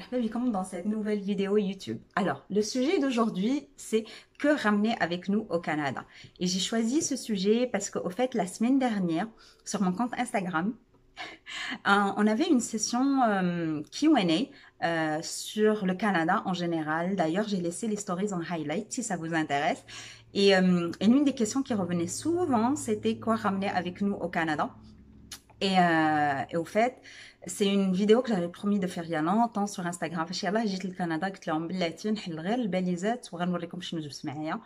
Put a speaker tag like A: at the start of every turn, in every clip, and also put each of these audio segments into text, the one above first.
A: marhaba bikum dans cette nouvelle vidéo YouTube. Alors, le sujet d'aujourd'hui, c'est que ramener avec nous au Canada. Et j'ai choisi ce sujet parce qu'au fait, la semaine dernière, sur mon compte Instagram, on avait une session Q&A sur le Canada en général. D'ailleurs, j'ai laissé les stories en highlight si ça vous intéresse. Et l'une des questions qui revenait souvent, c'était quoi ramener avec nous au Canada. Et au fait, c'est une vidéo que j'avais promis de faire il y a longtemps sur Instagram. فاش يلاه جيت للكندا قلت لهم بلاتي نحل غير الباليزات وغنوريكم شنو جبت معايا.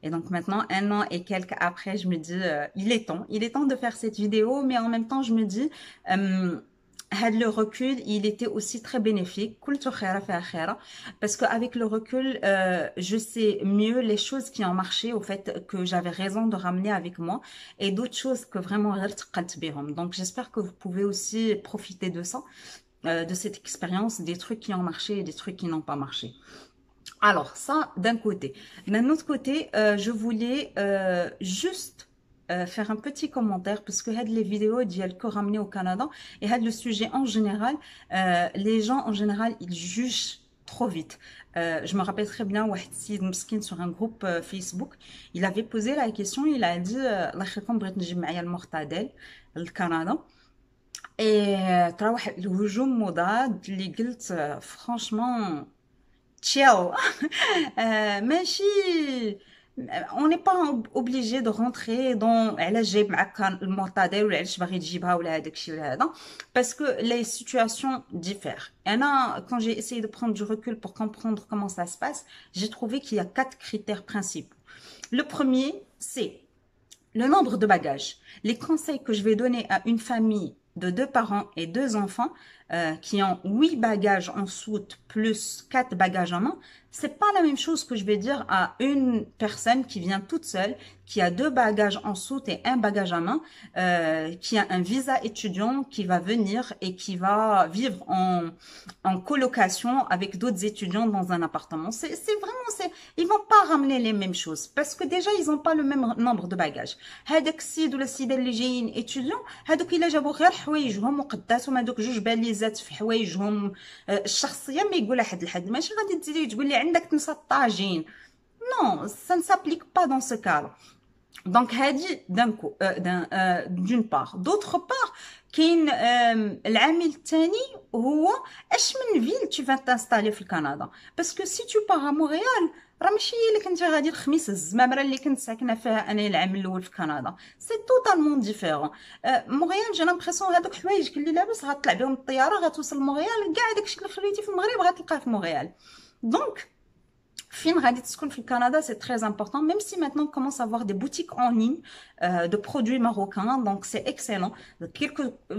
A: Et donc maintenant, un an et quelques après, je me dis, il est temps de faire cette vidéo, mais en même temps, je me dis, le recul, il était aussi très bénéfique. Parce qu'avec le recul, je sais mieux les choses qui ont marché, au fait, que j'avais raison de ramener avec moi, et d'autres choses que vraiment, donc j'espère que vous pouvez aussi profiter de ça, de cette expérience, des trucs qui ont marché et des trucs qui n'ont pas marché. Alors, ça, d'un côté. D'un autre côté, je voulais juste faire un petit commentaire parce que les vidéos d'IEL que ramener au Canada et le sujet en général, les gens en général, ils jugent trop vite. Je me rappelle très bien, Wahed Sid Mskin sur un groupe Facebook, il avait posé la question, il a dit الله يخليكم بغيت نجيب معايا المغتدل للكندا. Et ترى واحد الهجوم مضاد اللي قلت franchement chill. ماشي on n'est pas obligé de rentrer dans علاش جايب معاك المعتدل ولا علاش باغي تجيبها ولا هذاك الشيء ولا هذا parce que les situations diffèrent. Quand j'ai essayé de prendre du recul pour comprendre comment ça se passe, j'ai trouvé qu'il y a 4 critères principaux. Le premier, c'est le nombre de bagages. Les conseils que je vais donner à une famille de 2 parents et 2 enfants qui ont 8 bagages en soute plus 4 bagages en main, c'est pas la même chose que je vais dire à une personne qui vient toute seule, qui a 2 bagages en soute et 1 bagage à main, qui a un visa étudiant, qui va venir et qui va vivre en colocation avec d'autres étudiants dans un appartement. Ils vont pas ramener les mêmes choses parce que déjà ils ont pas le même nombre de bagages. هذاك السيد ولا السيده اللي جايين étudiants, هذوك الا جابوا غير حوايجهم وقداتهم هذوك 2 باليزات في حوايجهم الشخصيه ما يقول احد الحد ماشي غادي تزيدي تقول لي عندك تنسى الطاجين. Non, ça ne s'applique pas dans ce cas-là. Donc, هذه d'une part. D'autre part, كاين العامل الثاني هو اش من فيل tu vas t'installer في كندا. Parce que si tu pars à Montréal, راه ماشي هي اللي كنتي غادي الخميس الزمامره اللي كنت ساكنه فيها انا العام الاول في كندا. سي توتالمون ديفيرون. مونريال جي لامبريسيون هذوك حوايجك اللي لاباس غطلع بهم الطياره غتوصل لمونريال كاع داكشي اللي خليتي في المغرب غتلقاه في مونريال. دونك Fin غادي تسكن في Canada, c'est très important, même si maintenant on commence à avoir des boutiques en ligne de produits marocains, donc c'est excellent.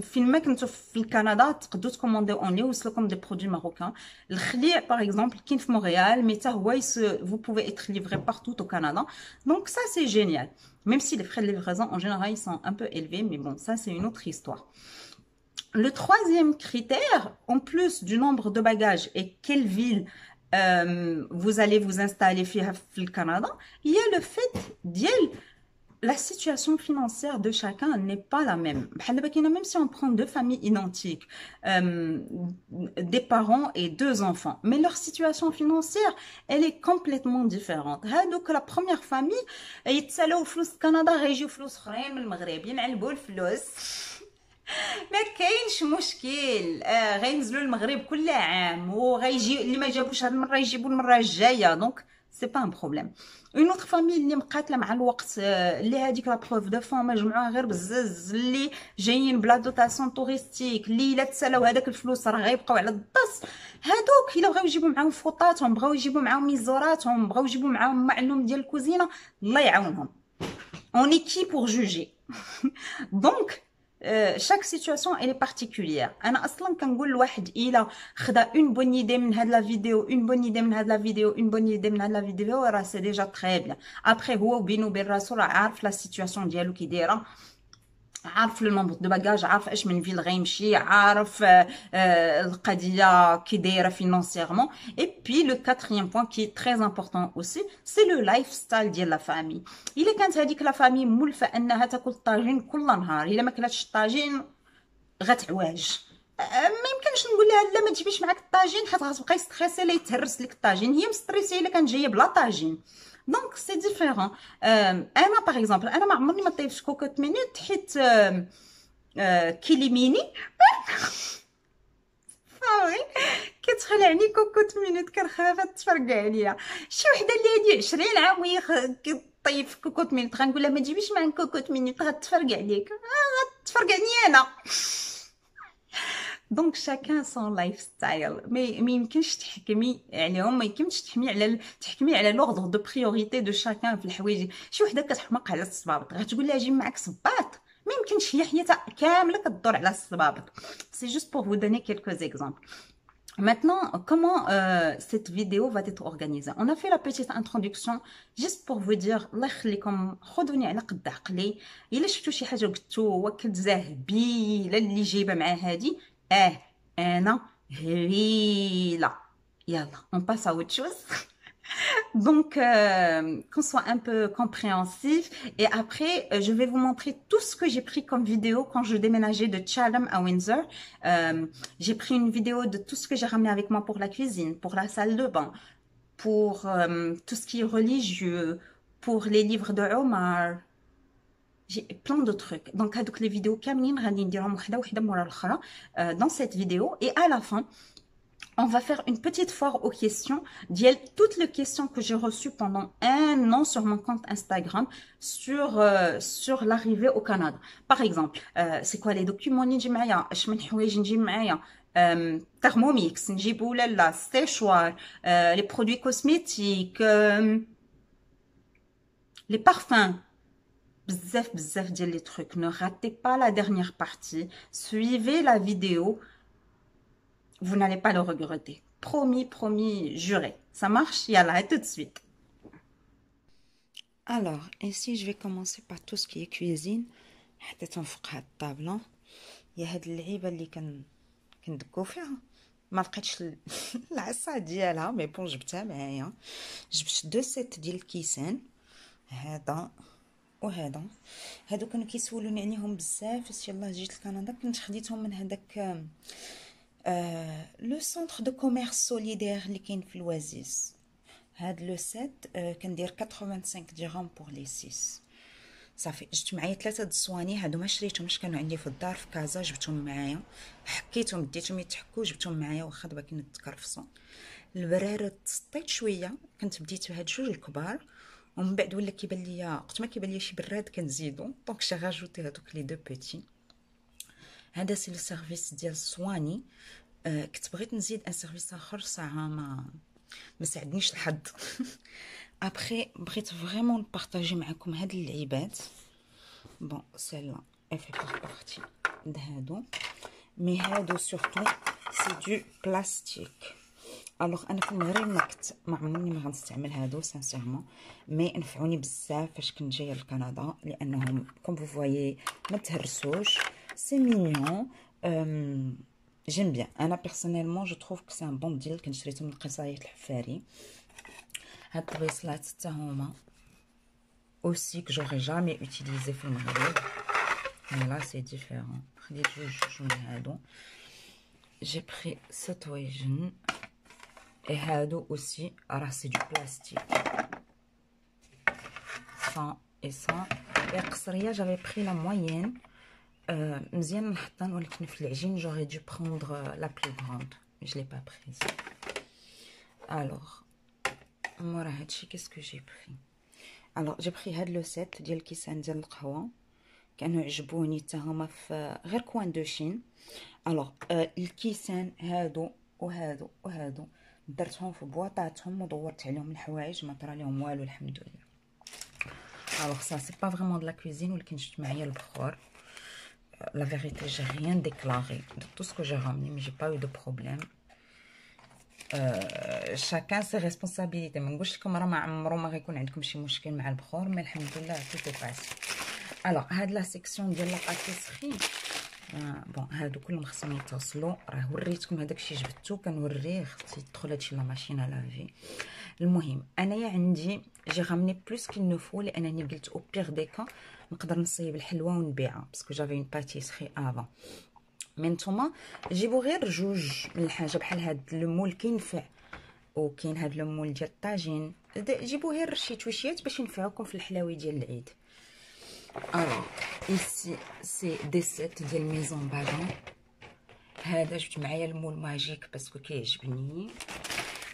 A: Fin ما كنتو في الكندا تقدروا تكومونديو en ligne ويوصلكم des produits marocains. الخليع par exemple كاين في مونريال, mais حتى هو vous pouvez être livré partout au Canada. Donc ça c'est génial. Même si les frais de livraison en général ils sont un peu élevés, mais bon, ça c'est une autre histoire. Le troisième critère, en plus du nombre de bagages et quelle ville vous allez vous installer au Canada, il y a le fait que la situation financière de chacun n'est pas la même. Même si on prend 2 familles identiques, des parents et 2 enfants, mais leur situation financière, elle est complètement différente. Donc la première famille, يتسالوا فلوس كندا غيجيو فلوس اخرين من المغرب ينعلبوا الفلوس. ما كاينش مشكل غينزلوا المغرب كل عام وغيجي اللي ما جابوش هاد المره يجيبوا المره الجايه دونك سي با ان بروبليم. اون اوتر فامي اللي مقاتله مع الوقت اللي هذيك لا بروف دو فون مجموعه غير بزاز اللي جايين بلا دوتاسيون توريستيك اللي الا تسالاو هذاك الفلوس راه غيبقاو على الدس. هادوك الا بغاو يجيبوا معاهم فوطاتهم بغاو يجيبوا معاهم ميزوراتهم بغاو يجيبوا معاهم معلوم ديال الكوزينه الله يعاونهم. اون اي كي بور جوجي. دونك chaque situation elle est particulière. انا اصلا كنقول لواحد الا خدا une bonne idée من هاد لا فيديو une bonne idée من هاد لا فيديو une bonne idée من هاد لا فيديو راه سي ديجا تري بيان. ابري هو وبينو وبين راسو راه عارف لا سيتوياسيون ديالو كي دايره, عارف لو نومبر دو باجاج, عارف اش من فيل غيمشي, عارف القضيه كي دايره فينانسيرمون. اي بي لو كاتريام بوين كي تري امبورطون اوسي سي لو لايف ستايل ديال لا فامي. الا كانت هذيك لا فامي مولفه انها تاكل الطاجين كل نهار, الا ما كلاتش الطاجين غتعواج. ما يمكنش نقول لها لا ما تجيبيش معاك الطاجين حيت غتبقاي ستريسي لا يتهرس لك الطاجين، هي مستريسي الا كانت جايه بلا طاجين. دونك سي ديفيرون. انا باغ اكزومبل انا ما عمرني ما طيبش كوكوط مينوت حيت كيليميني صافي كتخلعني كوكوط مينوت كنخاف تفرقع عليا. شي وحده اللي هادي 20 عام وهي كطيب في كوكوط مينوت غنقول لها ما تجيبيش معاك كوكوط مينوت غتفرقع عليك، غتفرقعني انا. دونك شاكان سون لايف ستايل، ما يمكنش تحكمي عليهم، ما يمكنش تحكمي على لوردر دو بريوريتي دو شاكان في الحوايج. شي وحده كتحماق على الصبابط غتقول لها جيب معاك صباط، ما يمكنش، هي حياتها كامله كدور على الصبابط. سي جوست pour vous donner quelques exemples. Maintenant, comment cette vidéo va être organisée? On a fait la petite introduction juste pour vous dire الله يخليكم خذوني على قد عقلي. الا شفتوا شي حاجه قلتو هو كتزهبيله اللي جايبه مع هادي، انا هريله. يلا on passe à autre chose. Donc, qu'on soit un peu compréhensif. Et après, je vais vous montrer tout ce que j'ai pris comme vidéo quand je déménageais de Chatham à Windsor. J'ai pris une vidéo de tout ce que j'ai ramené avec moi pour la cuisine, pour la salle de bain, pour tout ce qui est religieux, pour les livres de Omar. J'ai plein de trucs. Donc, هادوك les vidéos كاملين غادي نديرهم وحده مورا الاخرى dans cette vidéo. Et à la fin, on va faire une petite foire aux questions. Toutes les questions que j'ai reçues pendant un an sur mon compte Instagram sur l'arrivée au Canada. Par exemple, c'est quoi les documents اللي نجي معايا؟ اش من حوايج نجيب معايا؟ thermomix نجيب ولا لا؟ séchoir, les produits cosmétiques, les parfums. بزاف ديال les trucs. Ne ratez pas la dernière partie. Suivez la vidéo. Vous n'allez pas le regretter. Promis, juré. Ça marche? Yalla, à tout de suite.
B: Alors, ici, je vais commencer par tout ce qui est cuisine. حطيتهم فوق هاد الطابلة. يا هاد اللعيبة اللي كندقو فيها ما لقيتش العصا ديالها، مي بون جبتها معايا. جبت 2 سيت ديال الكيسان، هذا وهذا. هادو كانوا كيسولوني عليهم بزاف فاش يلاه جيت لكندا. كنت خديتهم من هذاك لو سونتر دو كوميرس سوليدير اللي كاين في الوازيس. هاد لو سيت كندير 85 درهم بور لي 6. صافي جبت معايا 3 د الصواني. هادو ما شريتهمش، كانوا عندي في الدار في كازا، جبتهم معايا، حكيتهم ديتهم يتحكوا، جبتهم معايا واخا دابا كيتكرفصوا. البرارد سطيت شويه، كنت بديت بهاد 2 الكبار ومن بعد ولا كيبان ليا وقت ما كيبان ليا شي براد كنزيدو. دونك شي راجوتي هادوك لي 2 بيتي. هذا سي لو سيرفيس ديال الصواني. كنت بغيت نزيد ان سيرفيس اخر صراحه ما ساعدنيش الحظ. ابري بغيت فريمون نبارطاجي معكم هاد اللعيبات. بون سيلا افي بارتي د هادو، مي هادو سورتو سي دو بلاستيك. الوغ انا في المغرب ما عمرني ما غنستعمل هادو سانسيرمون، مي نفعوني بزاف فاش كنت جايه لكندا، لانهم كوم فو فوايي ما تهرسوش، سي مينيون. j'aime bien. انا personnellement je trouve que c'est un bon deal. كنت شريتهم من قصاية الحفاري. هاد البريسلات حتى هما aussi que j'aurais jamais utilisé في المغرب. là c'est différent. خديت جوج من هادو. j'ai pris ce طويجن et هادو aussi راه سي دو بلاستيك. ça et ça. et قصريه j'avais pris la moyenne. مزيان نحطها، ولكن في العجين j'aurais dû prendre la plus grande. je l'ai pas prise. alors مورا هادشي qu'est-ce que j'ai pris. alors j'ai pris هاد لو سيت ديال الكيسان ديال القهوه، كانوا عجبوني حتى هما في غير كوان دو شين. alors الكيسان هادو وهادو درتهم في بواطاتهم ودورت عليهم الحوايج، ما طرا لهم والو الحمد لله. alors ça c'est pas vraiment de la cuisine، ولكن جبت معايا البخور. La vérité, j'ai rien déclaré de tout ce que j'ai ramené, mais j'ai pas eu de problème. Chacun ses responsabilités. ما نقولش لكم راه ما عمرو ما غيكون عندكم شي مشكل مع البخور، مي الحمد لله tout est passé. alors هاد لا سيكسيون ديال لا باتيسري، بون هادو كلهم خصهم يتصلوا. راه وريتكم هذاك الشيء جبدتو، كنوريه خصني يدخل هادشي لا ماشين على لافي. المهم انايا عندي جي رامني بلوس كيل نو فو، لانني قلت او بيغ دي كا نقدر نصيب الحلوى ونبيعها، باسكو جافي اون باتيسري افون. مي نتوما جيبوا غير جوج من الحاجه بحال هاد المول كينفع، وكاين هاد المول ديال الطاجين، جيبوا غير شي تويشيات باش ينفعوكم في الحلاوي ديال العيد. الوغ ايسي سي دي سيت ديال ميزون بادون. هذا جبت معايا المول ماجيك باسكو كيعجبني.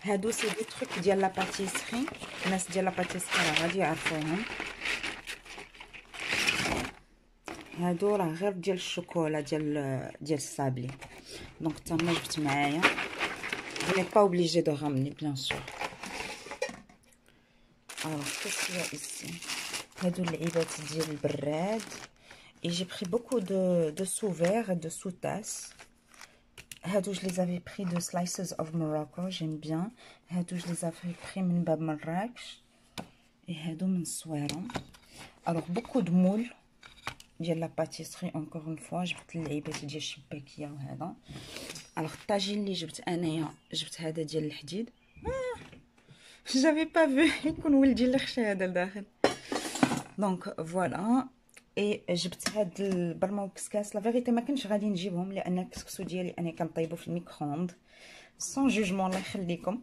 B: هادو سي دي تروك ديال لا باتيسري، الناس ديال لا باتيسري غادي يعرفوهم. هادو راه غير ديال الشوكولا ديال الصابلي، دونك تما جبت معايا. vous n'êtes pas obligé de ramener bien sûr. alors qu'est-ce qu'il y a ici. هادو اللعيبات ديال البراد. et j'ai pris beaucoup de sous-verres et de sous-tasses. هادو je les avais pris de Slices of Morocco, j'aime bien. هادو je les avais pris من باب مراكش. et هادو من الصويرة. alors beaucoup de moules ديال لا باتيسري encore une fois. جبت اللعيبات ديال الشباكيه وهذا. الوغ الطاجين اللي جبت انايا جبت هذا ديال الحديد. جافي با فو يكون ولدي اللي خشى هذا لداخل. دونك فوالا. اي جبت هاد البرمه وكسكاس. لا فيغيتي ما كنتش غادي نجيبهم لان الكسكسو ديالي انا كنطيبو في الميكرووند سون جوجمون الله يخليكم.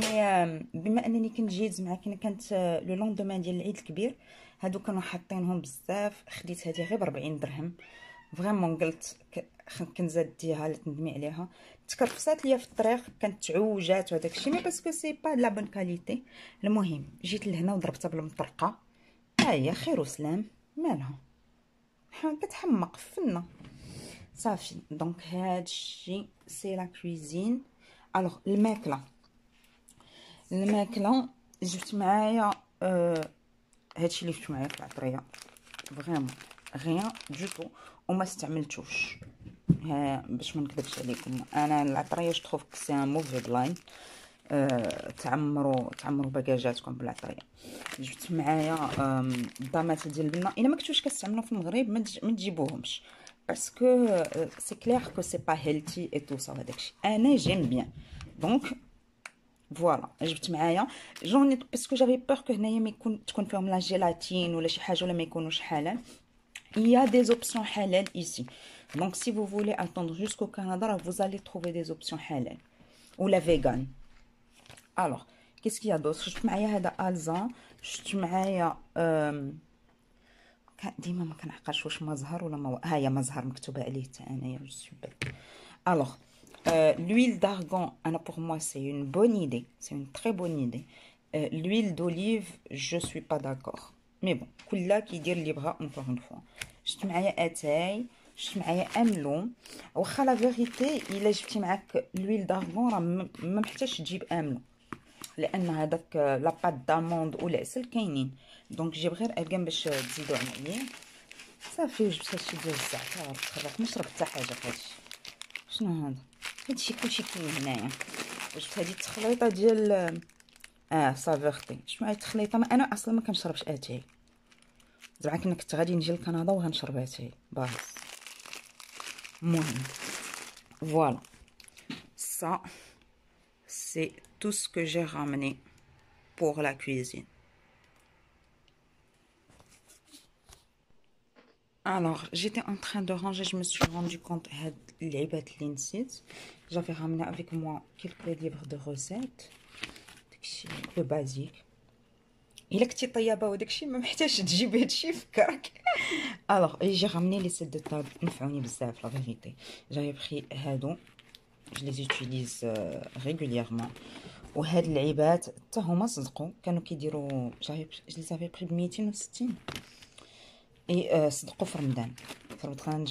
B: مي بما انني كنت جيت معاك كانت لو لوندومان ديال العيد الكبير، هادو كانوا حاطينهم بزاف. خديت هذه غير ب 40 درهم فريمون. قلت كنزاد ديها لا تندمي عليها. تكرفسات ليا في الطريق، كانت تعوجات وهداك الشيء، مي باسكو سي با لا بون كاليتي. المهم جيت لهنا وضربتها بالمطرقه. ها هي خير وسلام، مالها كتحمق فينا صافي. دونك هادشي سي لا كويزين. الوغ الماكله جبت معايا هادشي اللي جبت معايا في العطريه فريمون غيان دو تو وما استعملتوش. ها باش ما نكذبش عليكم، انا العطريه جو تروف سي ان موفي بلاين. تعمروا باكاجاتكم بالعطريه. جبت معايا ضامات ديال البنه. الا ما كنتوش كتستعملوا في المغرب ما تجيبوهمش باسكو سي كلير كو سي با هيلثي اي تو سا هذاكشي. انا جيم بيان دونك فوالا. جبت معايا جوني باسكو جافي بور كو هنايا ما تكون فيهم لا جيلاتين ولا شي حاجه ولا ما يكونوش حلال. il y a des options halal ici, donc si vous voulez attendre jusqu'au Canada vous allez trouver des options halal ou la vegan. alors qu'est-ce qu'il y a d'autre. جبت معايا هذا الزا. جبت معايا ديما ما كنعقلش واش مزهر ولا ما ها هي مزهر مكتوبه عليه حتى انايا جو سوي بيت. alors l'huile d'argan, pour moi c'est une bonne idée, c'est une très bonne idée. L'huile d'olive je suis pas d'accord, mais bon كلها كيدير اللي بغا. encore une fois جبت معايا اتاي، جبت معايا املون. واخا لا فيغيتي الا جبتي معاك l'huile d'argan راه ما محتاجش تجيب املون لان هذاك لا بات داموند والعسل كاينين. دونك جيب غير الكان باش تزيدوا عليه صافي. وجبت هادشي ديال الزعتر تخرق. ما شربت حتى حاجه في هادشي. شنو هذا؟ هادشي كلشي كاين هنايا. وجبت هذه التخليطه ديال سافورتي. شنو هاي التخليطه؟ ما انا اصلا ما كنشربش اتاي. زعما كنت غادي نجي لكندا وغنشرب اتاي باز. المهم فوالا ça c'est tout ce que j'ai ramené pour la cuisine. alors j'étais en train de ranger, je me suis rendu compte هاد اللعيبات اللي نسيت. j'avais ramené avec moi quelques livres de recettes داكشي لو بازيك. الا كنتي طيابه وداكشي ما محتاجش تجيبي هادشي فكرك. alors j'ai ramené les sets de table نفعوني بزاف لا فيغيتي. j'avais pris هادو je les utilise régulièrement. وهاد اللعيبات حتى هما صدقوا كانوا كيديروا جو لي زافي بري ب 260 اي صدقوا في رمضان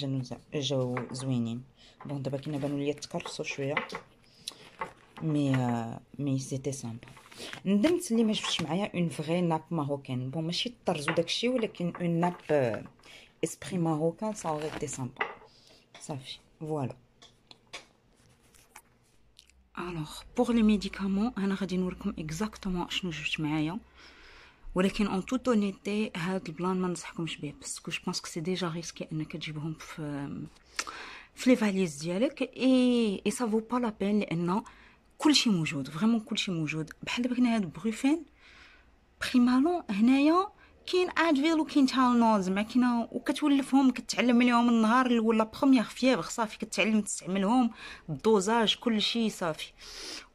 B: جاو زوينين. بون دابا كاين بانوا ليا تكرفسوا شويه مي سيتي سامبا. ندمت اللي ما جبتش معايا اون فري ناب ماروكان. بون ماشي الطرز وداكشي ولكن اون ناب اسبري ماروكان سا اوري تي سامبا صافي فوالا. alors pour les médicaments انا غادي نوريكم اكزاكتومون شنو جبت معايا، ولكن اون توت اونيتي هاد البلان ما ننصحكمش به باسكو جو بونس كو سي ديجا ريسكي انك تجيبهم في لي فاليز ديالك اي سا فو با لا بين لان كلشي موجود فريمون كلشي موجود. بحال دابا كاين هاد بروفين بريمالون هنايا كاين ادفيل وكاين تالنول زعما كاينه وكتولفهم كتعلم عليهم النهار اللي ولا بروميير فيبر صافي كتعلم تستعملهم الدوزاج كلشي صافي.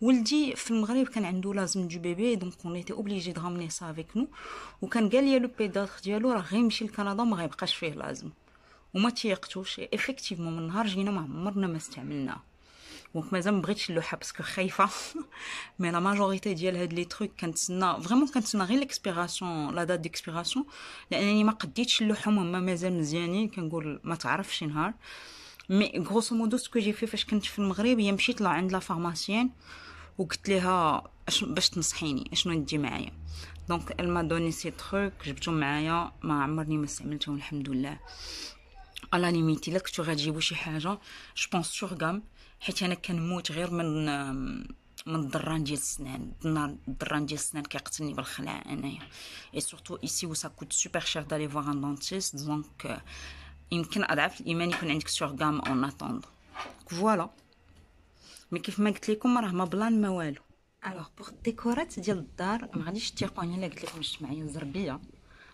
B: ولدي في المغرب كان عنده لازم دو بيبي دونك اون ايتي اوبليجي د رامني سا افيك نو وكان قال لي لو بيداتر ديالو راه غيمشي لكندا وما غيبقاش فيه لازم وما تيقتوش افيكتيفمون من نهار جينا ما عمرنا ما استعملناه. دونك مازال ما بغيتش نلوحها باسكو خايفه مي لا ماجوريتي ديال هاد لي تروك كنتسنى فريمون كنتسنى غير ليكسبيراسيون لا دات ديكسبيراسيون لانني ما قديتش نلوحهم هما مازال مزيانين كنقول ما تعرفش شي نهار. مي غروسو مودو سكو جي في فاش كنت في المغرب هي مشيت لا عند لا فارماسيان وقلت لها باش تنصحيني اشنو ندي معايا. دونك elle m'a donné ces trucs جبتهم معايا ما عمرني ما استعملتهم الحمد لله. على ليميتي الا كنتو غتجيبو شي حاجه جو بونس سور غام حيت انا كنموت غير من الضران ديال السنان. الضران ديال السنان كيقتلني بالخلع انايا اي سورتو ايسي و سا كوت سوبر شير دالي فوار ان دونتيست دونك يمكن اضعاف الايمان يكون عندك سور غام اون اتوند فوالا. مي كيف ما قلت لكم راه ما بلان ما والو. الوغ بوغ الديكورات ديال الدار ما غاديش تيقوني الا قلت لكم شفت معايا زربيه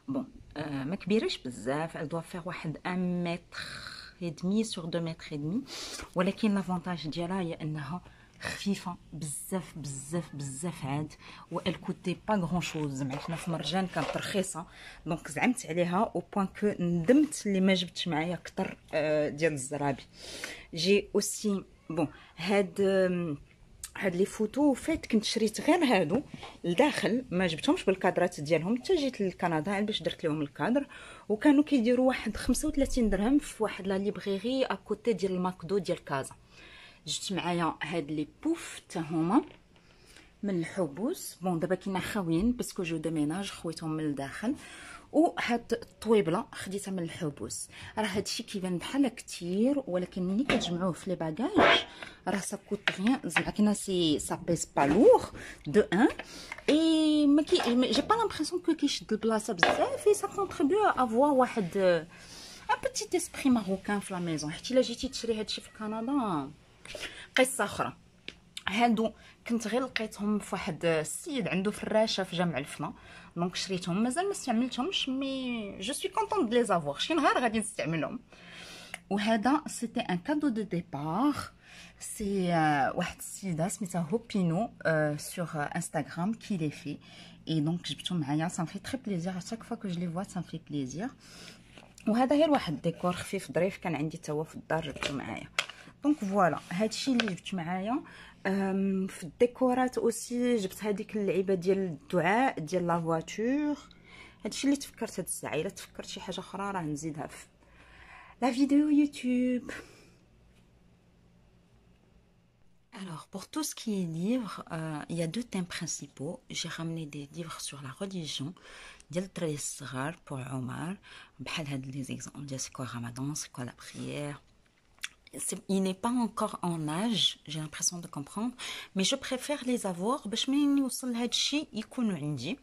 B: بون ما كبيرش بزاف elle doit faire واحد 1 متر et demi sur 2 متر et demi ولكن لافونتاج ديالها هي انها خفيفه بزاف بزاف بزاف عاد و elle coûtait pas grand chose زعما حنا في مرجان كانت رخيصه دونك زعمت عليها او بوين كو ندمت اللي ما جبتش معايا كتر ديال الزرابي. جي اوسي بون هاد لي فوتو فات كنت شريت غير هادو لداخل ما جبتهمش بالكادرات ديالهم حتى جيت لكندا باش درت لهم الكادر وكانوا كيديروا واحد 35 درهم في واحد لا ليبريري اكوتي ديال الماكدو ديال كازا. جبت معايا هاد لي بوف حتى هما من الحبوس بون دابا كاينه خاويين باسكو جو ديميناج خويتهم من الداخل. وهاد الطويبله خديتها من الحبوس راه هادشي كيبان بحال كتير ولكن ملي كتجمعوه في لي باغاج راه سا كوت غيان زعما كاينه سي سا بيس با لور دو ان اي ما كي جي با لامبرسيون كو كيشد البلاصه بزاف اي سا كونطريبيو افوا واحد ان بوتيت اسبري ماروكان في لا ميزون حيت الا جيتي تشري هادشي في كندا قصه اخرى. هادو كنت غير لقيتهم في واحد السيد عنده فراشه في جامع الفنا دونك شريتهم مازال ما استعملتهمش مي جو سوي كونطون دو لي زافوار شي نهار غادي نستعملهم. وهذا سيتي ان كادو دو ديبار سي واحد السيده سميتها هوبينو سور انستغرام كي لي في اي دونك جبتهم معايا سا في تري بليزير اشاك فوا كو جو لي فوا سا في بليزير. وهذا غير واحد ديكور خفيف ظريف كان عندي تا هو في الدار جبته معايا دونك فوالا هادشي اللي جبت معايا. في الديكورات اوسي جبت هذيك اللعيبه ديال الدعاء ديال لا فواتور هادشي اللي تفكرت هاد الساعه. الا تفكرت شي حاجه اخرى راه نزيدها في لا فيديو يوتيوب. Alors, pour tout ce qui est livres, il y a deux thèmes principaux. J'ai ramené des livres sur la religion, ديال الدراري الصغار pour Omar, بحال هاد les exemples ديال c'est quoi Ramadan, c'est quoi la prière. Il n'est pas encore en âge, j'ai l'impression de comprendre, mais je préfère les avoir باش منين يوصل لهاد الشيء يكونوا عندي.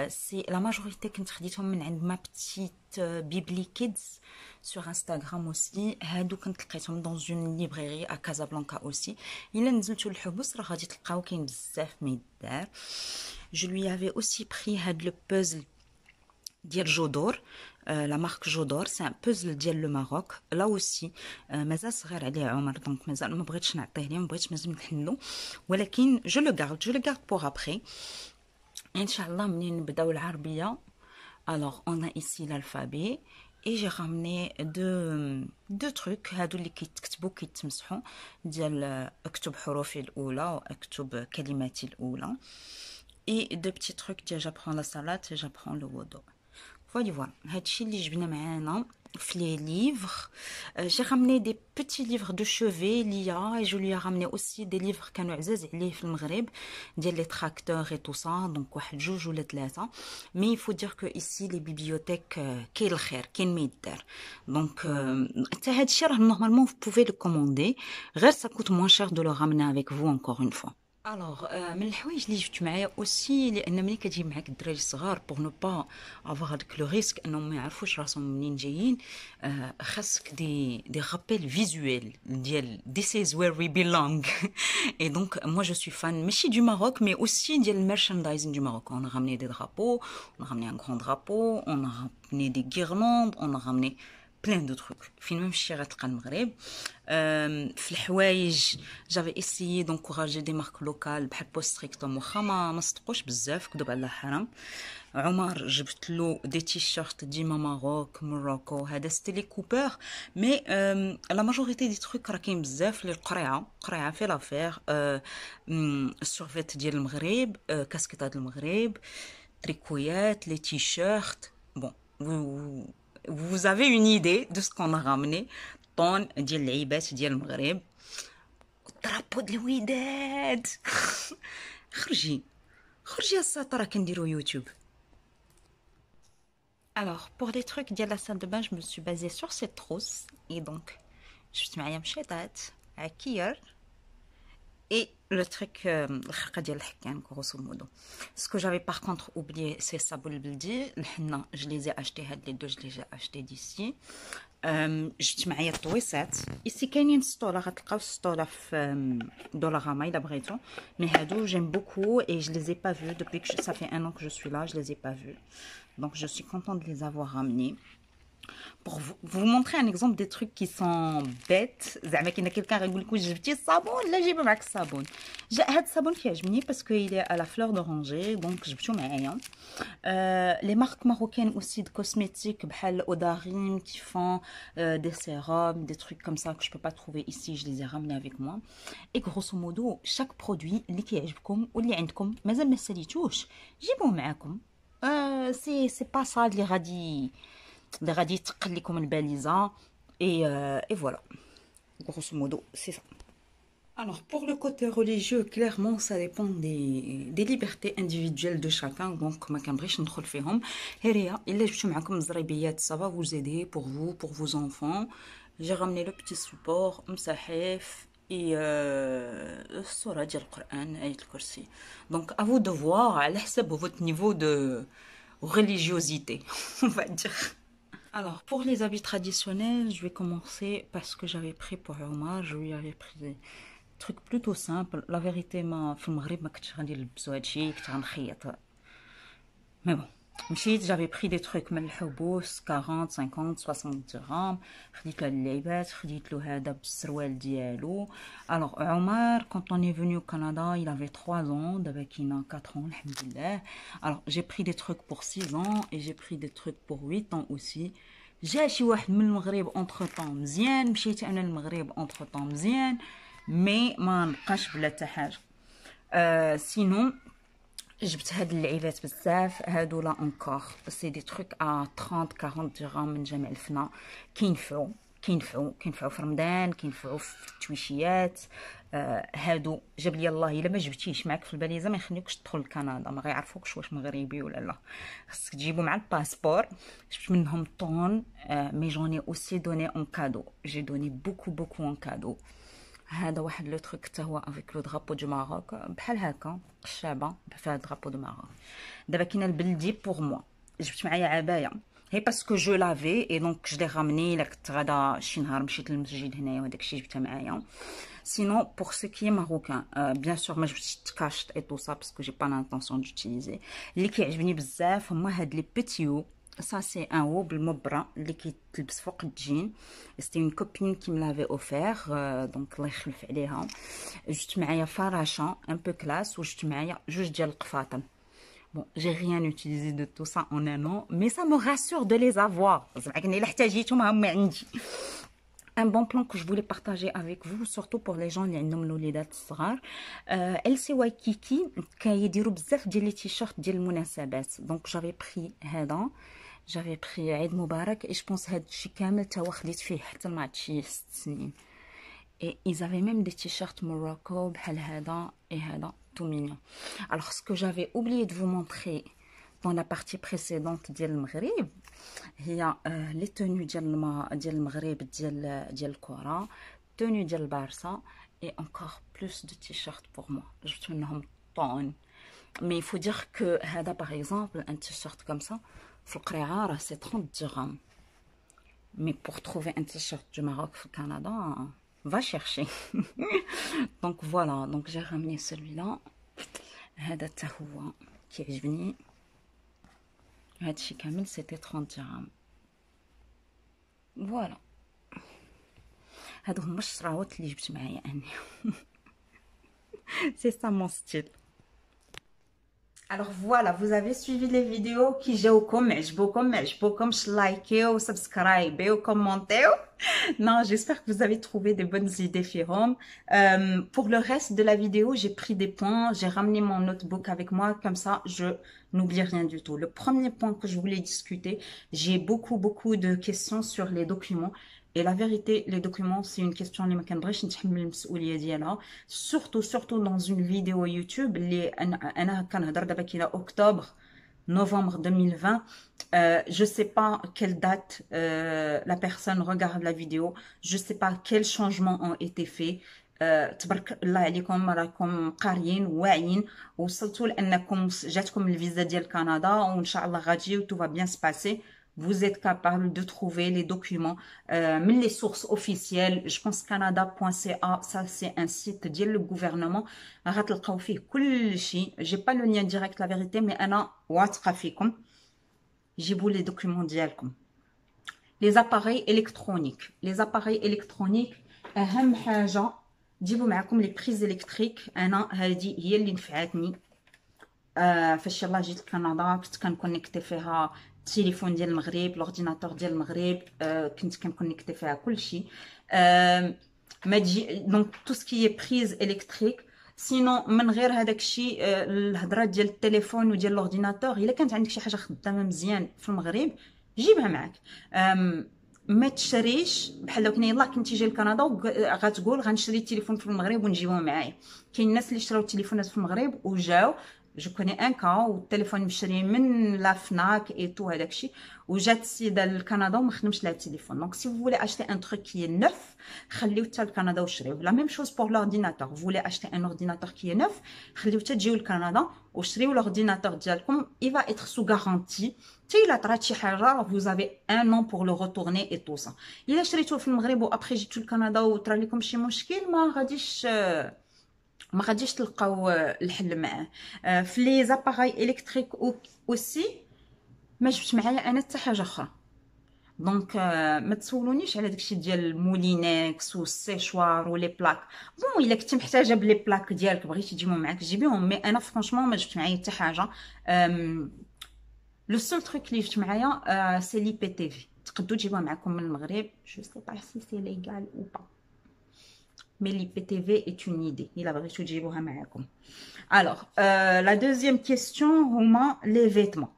B: سي لا ماجوريتي كنت خديتهم من عند ما بتيت بيبلي كيدز sur Instagram aussi. هادو كنت لقيتهم dans une librairie à Casablanca aussi. الا نزلتوا للحبوس راه غادي تلقاو كاين بزاف ما يدار. Je lui avais aussi pris هاد le puzzle ديال جودور لا مارك جودور سي ان بوزل ديال لو ماروك لا اوسي مازال صغير عليه عمر دونك مازال ما بغيتش نعطيه ليه ما بغيتش مازال نحلو ولكن جو لو غارد بور ابري ان شاء الله منين نبداو العربيه. alors on a ici l'alphabet et j'ai ramené deux trucs هادو اللي كيتكتبوا كيتمسحوا ديال اكتب حروفي الاولى واكتب كلماتي الاولى et deux petits trucs ديال j'apprends la salade et j'apprends le wudu. Voilà, هادشي اللي جبنا معانا في لي livres. J'ai ramené des petits livres de chevet Lia et je lui ai ramené aussi des livres كانوا عزاز عليه في المغرب ديال les tracteurs et tout ça donc واحد جوج ولا ثلاثه. mais il faut dire que ici les bibliothèques كاين الخير كاين ما يدار donc حتى هادشي راه normalement vous pouvez le commander غير ça coûte moins cher de le ramener avec vous encore une fois. Alors, من الحوايج اللي جبت معايا اوسي لان ملي كتجيب معاك الدراري الصغار بوغ نو با افوار هذاك لو ريسك انهم ما يعرفوش راسهم منين جايين. خاصك دي رابيل فيزويل ديال this is where we belong. Et donc moi je suis fan ماشي du Maroc mais aussi ديال الميرشاندايزين du Maroc. On a ramené des drapeaux, on a ramené un grand drapeau, on a ramené des guirlandes, on a ramené plein de trucs. Finalement, je suis rentrée au Maghreb. في الحوايج j'avais essayé d'encourager des marques locales بحال بوستريكتوم واخا ما صدقوش بزاف كذب على الحرام. عمر جبت له دي تيشيرت ديما ماروك موروكو هذا ستي لي كوبر مي لا ماجوريتي دي تروك راه كاين بزاف للقريعه في لافير. السورفيت ديال المغرب كاسكيطات المغرب تريكويات لي تيشيرت بون vous avez une idée de ce qu'on a ramené طون ديال العيبات ديال المغرب الطرابو ديال الوداد. خرجي الساطه راه كنديرو يوتيوب. Alors pour les trucs ديال la salle de bain je me suis basée sur cette trousse et donc جبت معايا مشيطات عكير et le truc الخرقه ديال الحكام grosso modo. Ce que j'avais par contre oublié c'est الصابون البلدي الحنه je les ai acheté هاد les deux je les ai acheté d'ici. جبت معايا الطويسات ici كاينين سطوله غتلقاو السطوله في دولارama الا بغيتو مي هادو j'aime beaucoup et je les ai pas vus depuis que ça fait 1 an que je suis là je les ai pas vus donc je suis contente de les avoir ramenés. Pour vous montrer un exemple des trucs qui sont bêtes, زعما كاين quelqu'un يقول لك واش جبتي الصابون لا جيب معك الصابون. هذا الصابون كيعجبني باسكو il est à la fleur d'oranger donc جبتو معايا. Les marques marocaines aussi de cosmétiques بحال Odarim qui font des sérums, des trucs comme ça que je peux pas trouver ici, je les ai ramenés avec moi. Et grosso modo chaque produit اللي كيعجبكم واللي عندكم مازال ما ساليتوش جيبوه معاكم. c'est pas ça اللي غادي يتقل لكم الباليزه et voilà grosso modo c'est ça. Alors pour le côté religieux clairement ça dépend des libertés individuelles de chacun donc ما كنبغيش ندخل فيهم. هي الا جبتو معكم الزريبيات ça va vous aider pour vous pour vos enfants. J'ai ramené le petit support مصاحف et السورة ديال القرآن آية الكرسي. Donc à vous de voir على حسب votre niveau de religiosité on va dire. Alors, pour les habits traditionnels, je vais commencer parce que j'avais pris pour Omar, je lui avais pris des trucs plutôt simples. La vérité, في المغرب ما كنتش غندير نلبسو هادشي كنت غنخيط. Mais bon, مشيت j'avais pris des trucs من الحبوس 40 50 60 درهم. خديت له اللعيبات خديت له هذا بالسروال ديالو. Alors Omar quand on est venu au Canada il avait 3 ans دابا كاينه 4 ans alhamdoulilah. Alors j'ai pris des trucs pour 6 ans et j'ai pris des trucs pour 8 ans aussi. جا شي واحد من المغرب entre temps مزيان مشيت انا للمغرب entre temps مزيان مي ما نبقاش بلا حتى حاجه. sinon جبت هاد اللعيبات بزاف هادو لا انكور سي دي تروك ا 30 40 درهم من جميع الفنا كينفعوا في رمضان كينفعوا في التويشيات. هادو جاب لي الله الا ما جبتيش معك في الباليزه ما يخليوكش تدخل لكندا ما غيعرفوكش واش مغربي ولا لا خاصك تجيبو مع الباسبور. جبت منهم طون مي جوني اوسي دوني اون كادو جي دوني بوكو اون كادو. هذا واحد لو تروك حتى هو افيك لو درابو دو ماروك بحال هكا قشابه بحال درابو دو ماروك. دابا كاين البلدي بوغ موا جبت معايا عبايه هي باسكو جو لافي اي دونك جو لي رامني الا كنت غادا شي نهار مشيت للمسجد هنايا وداك الشيء جبتها معايا. Sinon pour ce qui est marocain bien sûr ما جبتش تكاشط et tout ça parce que j'ai pas l'intention d'utiliser. اللي كيعجبني بزاف هما هاد لي بيتيو. Ça c'est un haut بالمبرة اللي كيتلبس فوق الجين. C'était une copine qui me l'avait offert donc الله يخلف عليها. جبت معايا فراشة un peu classe وجبت معايا جوج ديال القفاطن. Bon, j'ai rien utilisé de tout ça en 1 an mais ça me rassure de les avoir. زعما كني الا احتاجيتهم هما عندي. Un bon plan que je voulais partager avec vous surtout pour les gens اللي عندهم الوليدات الصغار. LC Waikiki كيديروا بزاف ديال لي تيشيرت ديال المناسبات دونك جافي بري هذا جافي بري عيد مبارك اي جو بونس هاد الشيء كامل تا خديت فيه حتى ما عاد شي 6 سنين. Et ils avaient même des t-shirts Morocco بحال هذا et هذا tout mignon. Alors ce que j'avais oublié de vous montrer dans la partie précédente ديال المغرب هي لي توني ديال المغرب ديال الكره توني ديال البارسا
A: et encore plus de t-shirts pour moi. Je trouve une tonne. Mais il faut dire que, par exemple, un t-shirt comme ça, c'est 30 dirhams. Mais pour trouver un t-shirt du Maroc au Canada, va chercher. Donc voilà, donc j'ai ramené celui-là. هذا حتى هو كيعجبني. هادشي كامل c'était 30 dirhams. Voilà. هادو هما الشراوات اللي جبت معايا انا. C'est ça mon style. Alors voilà, vous avez suivi les vidéos qui j'ai comme likez ou subscribez ou commentez. Non, j'espère que vous avez trouvé des bonnes idées, Firom. Pour le reste de la vidéo, j'ai pris des points, j'ai ramené mon notebook avec moi, comme ça, je n'oublie rien du tout. Le premier point que je voulais discuter, j'ai beaucoup de questions sur les documents. Et la vérité, les documents, c'est une question اللي ما كنبغيش نتحمل المسؤولية ديالها. Surtout dans une vidéo YouTube اللي أنا كنهضر دابا كاينة octobre, novembre 2020. Je sais pas quelle date la personne regarde la vidéo. Je sais pas quels changements ont été faits. تبارك الله عليكم راكم قاريين واعيين وصلتوا لانكم جاتكم الفيزا ديال كندا وان شاء الله غادي و tout va bien se passer. Vous êtes capable de trouver les documents, mais les sources officielles. Je pense canada.ca, ça c'est un site du gouvernement. غتلقاو فيه كل شيء. J'ai pas le lien direct la vérité, mais أنا واثقة فيكم. جيبوا les documents ديالكم. Les appareils électroniques. Les appareils électroniques أهم حاجة جيبوا معكم les prises électriques. أنا هذه هي اللي نفعتني. فاش يلاه جيت لكندا كنت كنكونيكتي فيها التليفون ديال المغرب، لورديناتور ديال المغرب، كنت كنكونيكتي فيها كلشي. ما تجي دونك تو سكي بريز الكتريك. سينو من غير هذاك الشيء الهضره ديال التليفون وديال لورديناتور، الا كانت عندك شي حاجه خدامه مزيان في المغرب جيبها معك. ما تشريش بحال لو كان يلاه كنتي جاي لكندا وغتقول غنشري التليفون في المغرب ونجيبوه معايا. كاين الناس اللي شراو التليفونات في المغرب وجاو. جو كوني ان كا والتليفون مشري من لا فناك اي تو هذاك الشيء وجات السيده لكندا وما خدمش لها التليفون. دونك سي فولي اشتي ان تروك كي نوف خليو حتى لكندا وشريوه. لا ميم شوز بور لورديناتور. فولي اشتي ان اورديناتور كي نوف خليو حتى تجيو لكندا وشريو لورديناتور ديالكم. اي فا اتر سو غارانتي. تي الا طرات شي حاجه vous avez un an pour le retourner et tout ça. الا شريتوه في المغرب وابخي جيتو لكندا وطرا لكم شي مشكل ما غاديش تلقاو الحل معاه. في لي زاباراي الكتريك اوسي ما جبت معايا انا حتى حاجه اخرى. دونك ما تسولونيش على داكشي ديال المولينكس والسيشوار ولي بلاك. بون الا كنتي محتاجه بلي بلاك ديالك بغيتي تجيبهم معاك جيبيهم. مي انا فرانشمون ما جبت معايا حتى حاجه. لو سول تروك اللي جبت معايا سي لي بي تي في. تقدروا تجيبوها معكم من المغرب. جو سي با سي سي ليغال او با. Mais l'IPTV est une idée. Il a besoin de. Alors, la deuxième question, les vêtements.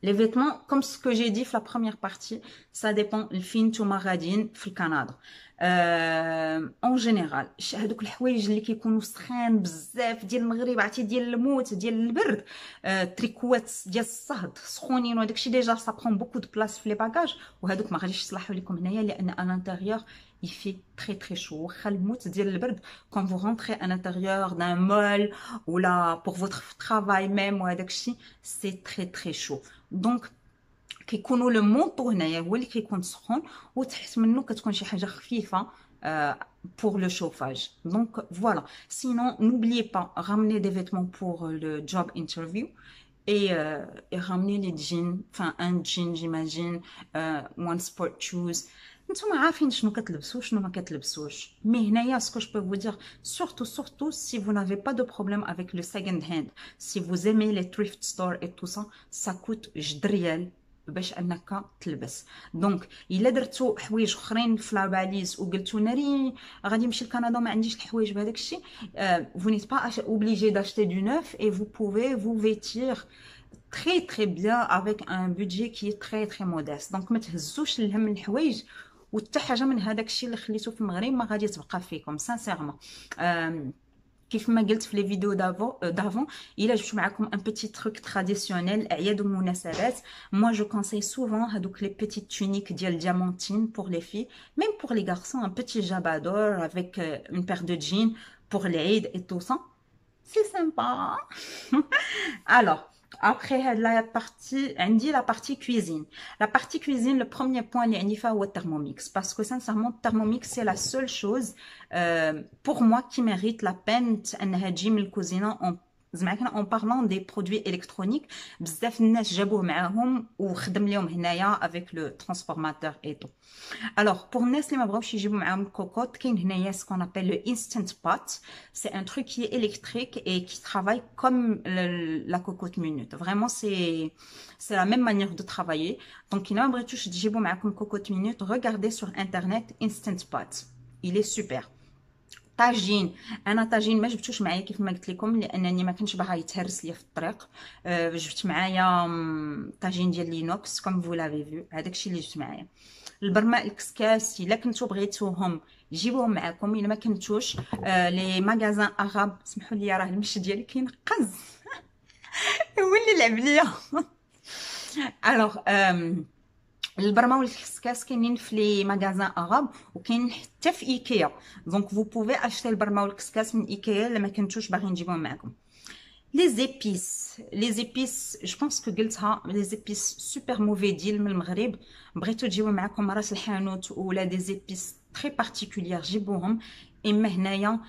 A: Les vêtements, comme ce que j'ai dit dans la première partie, ça dépend le fin to maradine في Canada. En général, هذوك الحوايج اللي كيكونوا سخان بزاف ديال المغرب عرفتي ديال الموت ديال البرد، تريكوات ديال الصهد سخونين وداك الشيء ديجا سا برون بوكو دو بلاص في لي باجاج وهذوك ما غاديش يصلحوا لكم هنايا لان à l'intérieur il fait très chaud. واخا الموت ديال البرد quand vous rentrez à l'intérieur d'un mall ou là pour votre travail même وهذاك الشيء c'est très chaud. Donc كيكونوا لو مونطو هنايا هو اللي كيكون سخون وتحت منه كتكون شي حاجه خفيفه pour le chauffage. Donc voilà. Sinon, n'oubliez pas, ramener des vêtements pour le job interview et ramener les jeans, enfin un jean j'imagine, one sport shoes. نتوما عارفين شنو كتلبسوا شنو ما كتلبسوش. مي هنايا ce que je peux vous dire, surtout si vous n'avez pas de problème avec le second hand, si vous aimez les thrift stores et tout ça, ça coûte جد ريال باش انك تلبس. دونك الا درتو حوايج اخرين في لاباليز وقلتو ناري غادي نمشي لكندا ما عنديش الحوايج بهذاك الشيء، vous n'êtes pas obligé d'acheter du neuf et vous pouvez vous vêtir très bien avec un budget qui est très modeste. donc ما تهزوش الهم الحوايج وحتى حاجه من هذاك الشيء اللي خليتو في المغرب ما غادي تبقى فيكم سانسيرمون. كيف ما قلت في لي فيديو d'avant, الا جبت معكم un petit truc traditionnel اعياد ومناسبات. moi je conseille souvent هذوك les petites tuniques ديال diamantine pour les filles, même pour les garçons, un petit jabador avec une paire de jeans pour l'Eid et tout ça, c'est sympa. Alors, après la partie, on dit la partie cuisine. La partie cuisine, le premier point, c'est le Thermomix. Parce que sincèrement, le Thermomix, c'est la seule chose pour moi qui mérite la peine de cuisiner en parlant des produits électroniques. بزاف الناس جابوه معاهم وخدم لهم هنايا avec le transformateur et tout. Alors, pour الناس اللي ما بغاوش يجيبوا معاهم cocotte, كاين هنايا ce qu'on appelle le instant pot. C'est un truc qui est électrique et qui travaille comme la cocotte minute. Vraiment, c'est la même manière de travailler. Donc, il n'a pas besoin de تجيبوا معاكم cocotte minute. Regardez sur internet instant pot. Il est super. طاجين، انا طاجين ما جبتوش معايا كيف ما قلت لكم لانني ما كنتش باغا يتهرس ليا في الطريق. جبت معايا طاجين ديال لينوكس كوم فو لافي فيو، هذاك الشيء اللي جبت معايا. البرماء الكسكاس الا كنتو بغيتوهم جيبوهم معاكم، الا ما كنتوش لي ماغازان اغاب. سمحوا لي راه المشي ديالي كينقز هو اللي لعب ليا. الوغ البرمه والكسكاس كاينين في لي ماغازان اغاب وكاين حتى في ايكيا. دونك فو بوفي اشتي البرمه والكسكاس من ايكيا الا ما كنتوش باغيين تجيبوهم معكم. لي زيبيس جو بونس كو قلتها، لي زيبيس سوبر موفي ديال من المغرب. بغيتو تجيبو معكم راس الحانوت ولا دي زيبيس تري بارتيكولير جيبوهم. اما هنايا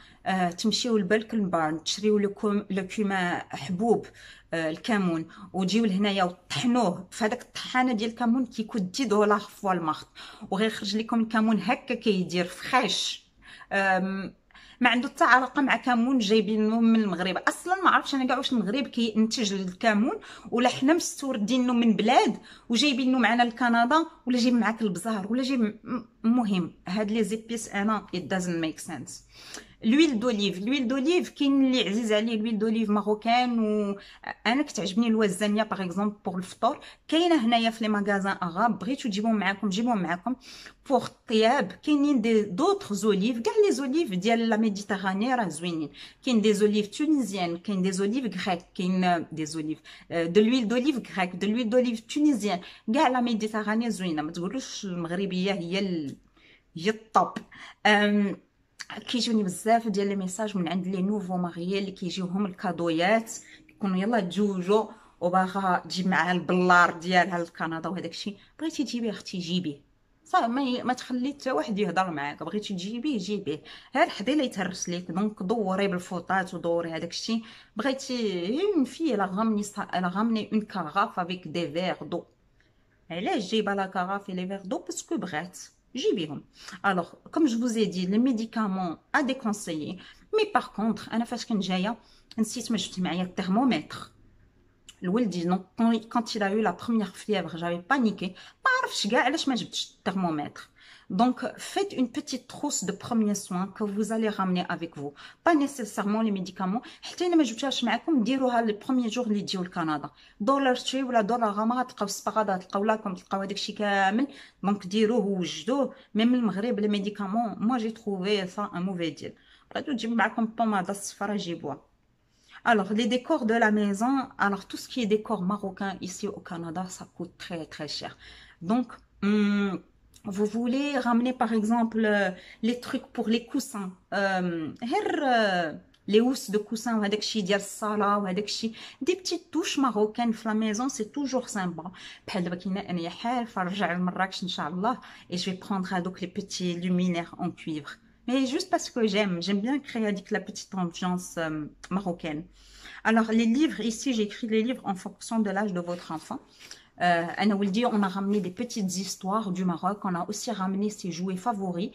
A: تمشيو لبالك البارن تشريو لو كوما حبوب الكمون وتجيو لهنايا وطحنوه في هذاك الطحانه ديال الكمون كيكون 10 دولار في والمارت وغير يخرج لكم الكمون هكا كيدير فريش. ما عنده حتى علاقه مع كمون جايبينه من المغرب اصلا. ما عرفتش انا كاع واش المغرب كينتج الكمون ولا حنا مستوردينه من بلاد وجايبينه معنا لكندا ولا جايب معاك البزار ولا جايب. المهم هاد لي زيبيس انا it doesn't make sense. لويل دوليف كاين اللي عزيز عليه لويل دوليف ماروكان وانا كتعجبني الوزانيه باغ اكزومبل بور الفطور. كاينه هنايا في لي ماغازان اغاب، بغيتو تجيبوهم معاكم جيبوهم معاكم. بور الطياب كاينين دي دوطخ زوليف، كاع لي زوليف ديال لا ميديتيراني راه زوينين. كاين دي زوليف تونيزيان، كاين دي زوليف غريك، كاين دي زوليف دو لويل دوليف غريك، دو لويل دوليف تونيزيان. كاع لا ميديتيراني زوينه، ما تقولوش المغربيه هي الطوب. كيجوني بزاف ديال لي ميساج من عند لي نوفو ماريي اللي كيجيوهم الكادويات، كيكونوا يلا تزوجوا وباغا تجيب معاها البلار ديالها لكندا وهداك الشيء. بغيتي تجيبيه اختي جيبيه صافي، ما تخلي حتى واحد يهضر معاك. بغيتي تجيبيه جيبيه، غير حدي لا يتهرس ليك. دونك دوري بالفوطات ودوري هداك الشيء. بغيتي اون في لا غامني اون كاراف افيك دي فيغ دو. علاش جايبه لا كاراف لي فيغ دو؟ باسكو بغات جيبيهم. Alors, comme je vous ai dit, les médicaments à déconseiller. Mais par contre, انا فاش كنت جايه نسيت ما جبت معايا الترمومتر لولدي. quand il a eu la première fièvre, j'avais paniqué. ما عرفتش كاع علاش ما جبتش الترمومتر. Donc, faites une petite trousse de premiers soins que vous allez ramener avec vous. Pas nécessairement les médicaments. حتى الا ما جبتوهاش معكم ديروها لي بروميير جور اللي تجيو لكندا. دولار تري ولا دولار غاما تلقاو السباغادا، تلقاو لاكم، تلقاو هذاك الشيء كامل. دونك ديروه ووجدوه. ميم المغرب لي ميديكامون moi j'ai trouvé ça un mauvais deal. بغيتو تجيبوا معكم بوماده الصفراء جيبوها. Alors, les décors de la maison, alors tout ce qui est décor marocain ici au Canada, ça coûte très très cher. Donc, vous voulez ramener par exemple les trucs pour les coussins, les housses de coussins, des petites touches marocaines dans la maison, c'est toujours sympa. Et je vais prendre donc les petits luminaires en cuivre. Mais juste parce que j'aime bien créer avec la petite ambiance marocaine. Alors, les livres, ici, j'ai écrit les livres en fonction de l'âge de votre enfant. On a ramené des petites histoires du Maroc. On a aussi ramené ses jouets favoris.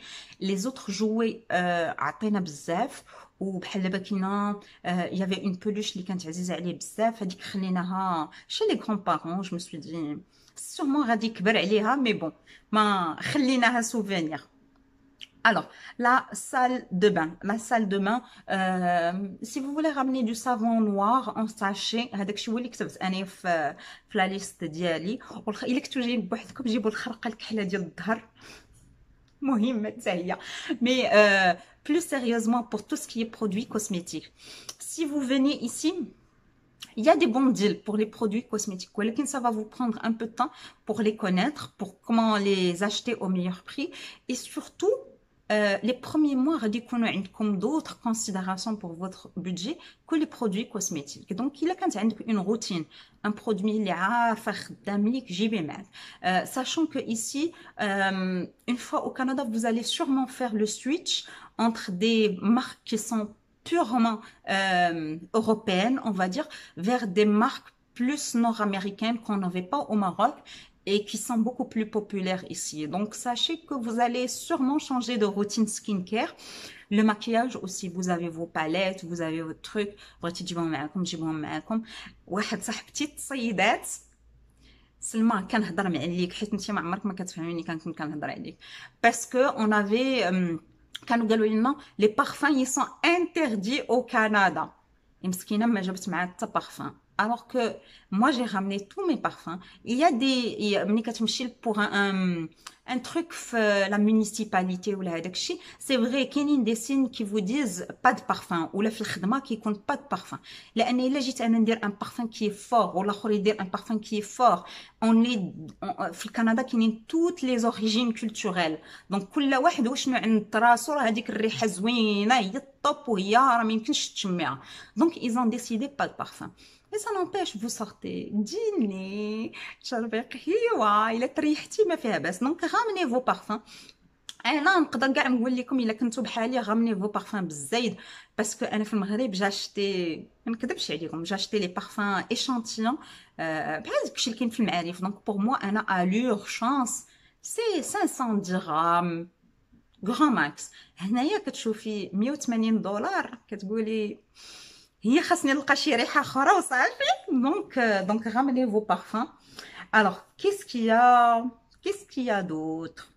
A: Les autres jouets, عطينا بزاف. وبحال دابا كاينه il y avait une peluche اللي كانت عزيزه عليه بزاف، هذيك خليناها chez les grands-parents. Je me suis dit sûrement غادي يكبر عليها، mais bon ما خليناها souvenir. Alors, la salle de bain. La salle de bain, si vous voulez ramener du savon noir en sachet, هذاك الشيء هو اللي كتبت انا في لا ليست ديالي. الا كنتو جايين بوحدكم جيبوا الخرقه الكحله ديال الظهر مهمة حتى هي. Mais plus sérieusement, pour tout ce qui est produits cosmétiques, si vous venez ici, il y a des bons deals pour les produits cosmétiques. ولكن ça va vous prendre un peu de temps pour les connaître, pour comment les acheter au meilleur prix. Et surtout, les premiers mois, غادي يكونوا عندكم d'autres considérations pour votre budget que les produits cosmétiques. Donc, إلا كانت عندك une routine, un produit اللي عارفة خدام ليك جيبيه معك. Sachant que ici, une fois au Canada, vous allez sûrement faire le switch entre des marques qui sont purement européennes, on va dire, vers des marques plus nord-américaines qu'on n'avait pas au Maroc et qui sont beaucoup plus populaires ici. Donc, sachez que vous allez sûrement changer de routine skincare. Le maquillage aussi, vous avez vos palettes, vous avez vos trucs. بغيتي تجيبهم معاكم جيبهم معاكم. واحد صاحبتي تصيدات سلمى كنهضر معاك حيت انت ما عمرك ما كتفهميني كنكون كنهضر عليك باسكو اون افي كانوا قالوا لنا لي بارفان يي سون انتردي au Canada. مسكينه ما جابت معاها حتى بارفان. Alors que moi j'ai ramené tous mes parfums. Il y a des ملي كتمشي pour un truc في la municipalité ولا هذاك الشيء c'est vrai كاينين des signes qui vous disent pas de parfum ولا في الخدمه كيكون pas de parfum. لان الا جيت انا ندير un parfum qui est fort ولا اخر يدير un parfum qui est fort في الكندا كاينين toutes les origines culturelles. donc كل واحد وشنو عند راسو راه هذيك الريحه زوينه هي الطوب وهي راه ما يمكنش تشميها. donc ils ont décidé pas de parfum. Mais ça n'empêche, vous sortez, dîner, تشربي قهوة، إلا تريحتي ما فيها باس. donc ramenez vos parfums. انا نقدر كاع نقول لكم الا كنتو بحالي رamenez vos parfums بالزايد باسكو انا في المغرب جاشتي ما نكذبش عليكم جاشتي لي بارفان échantillons بحال داكشي اللي كاين في المعارف. donc pour moi انا à l'urgence c'est 500 dirhams grand max. هنايا كتشوفي $180 كتقولي هي خاصني نلقى شي ريحه اخرى وصافي. donc ramenez vos parfums. alors qu'est-ce qu'il y a d'autre.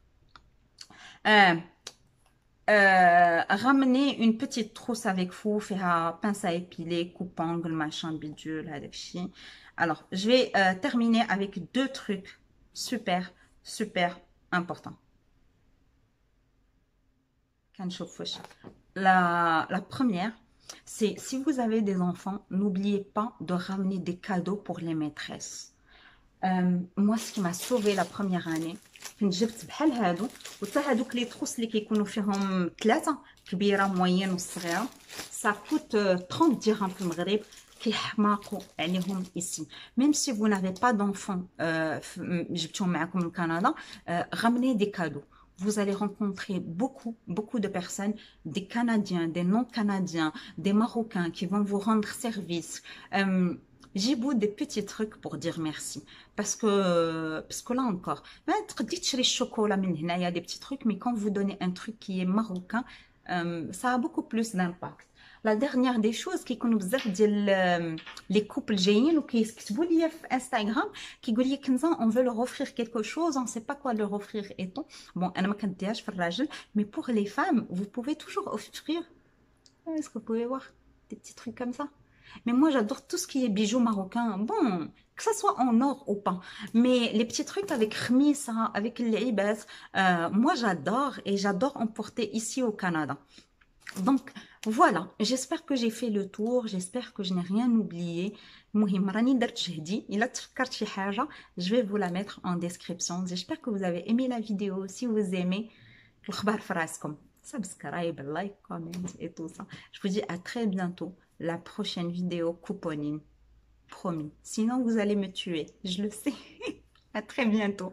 A: ramenez une petite trousse avec vous فيها pince à épiler coupe-ongle machin bidule هذاك الشيء. alors je vais terminer avec deux trucs super importants. كنشوف واش la première c'est si vous avez des enfants, n'oubliez pas de ramener des cadeaux pour les maîtresses. moi ce qui m'a sauvé la première année كنت جبت بحال هادو وتا هادوك لي تروس اللي كيكونوا فيهم ثلاثه كبيره موين وصغيره ça coûte 30 dirhams في المغرب كيحماقوا عليهم ici. même si vous n'avez pas d'enfants جبتوهم معكم من كندا ramenez des cadeaux. vous allez rencontrer beaucoup de personnes, des Canadiens, des non-Canadiens, des Marocains qui vont vous rendre service. جيبوا des petits trucs pour dire merci parce que là encore ما تقدري تشري الشوكولا من هنايا des petits trucs mais quand vous donnez un truc qui est marocain ça a beaucoup plus d'impact. la dernière des choses كيكونوا بزاف ديال les couples جايين وكيكتبوا لي في انستغرام كيقول لي كنزه on veut leur offrir quelque chose on sait pas quoi leur offrir et tout. bon انا ما كنديهاش في الراجل mais pour les femmes vous pouvez toujours offrir. est-ce que vous pouvez voir des petits trucs comme ça. mais moi j'adore tout ce qui est bijoux marocains. bon que ça soit en or ou pas mais les petits trucs avec khmisa avec l'ibas moi j'adore et j'adore en porter ici au Canada. donc voilà, j'espère que j'ai fait le tour, j'espère que je n'ai rien oublié. المهم راني درت جهدي. الا تفكرت شي حاجه je vais vous la mettre en description. j'espère que vous avez aimé la vidéo. si vous aimez الخبار في راسكم subscribe, like, comment et tout ça. je vous dis à très bientôt. la prochaine vidéo couponine promis, sinon vous allez me tuer, je le sais. à très bientôt.